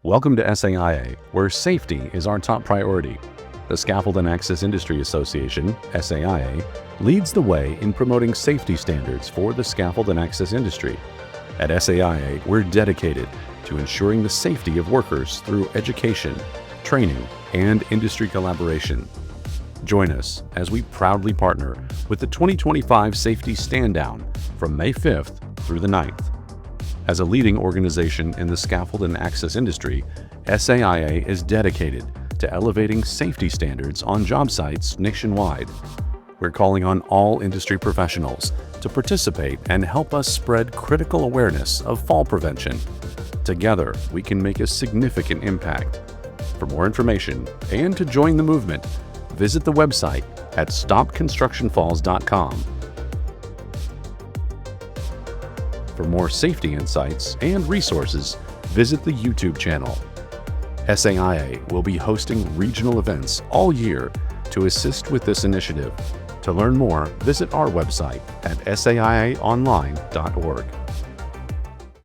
Welcome to SAIA, where safety is our top priority. The Scaffold and Access Industry Association, SAIA, leads the way in promoting safety standards for the scaffold and access industry. At SAIA, we're dedicated to ensuring the safety of workers through education, training, and industry collaboration. Join us as we proudly partner with the 2025 Safety Stand-Down from May 5th through the 9th. As a leading organization in the scaffold and access industry, SAIA is dedicated to elevating safety standards on job sites nationwide. We're calling on all industry professionals to participate and help us spread critical awareness of fall prevention. Together, we can make a significant impact. For more information and to join the movement, visit the website at stopconstructionfalls.com. For more safety insights and resources, visit the YouTube channel. SAIA will be hosting regional events all year to assist with this initiative. To learn more, visit our website at saiaonline.org.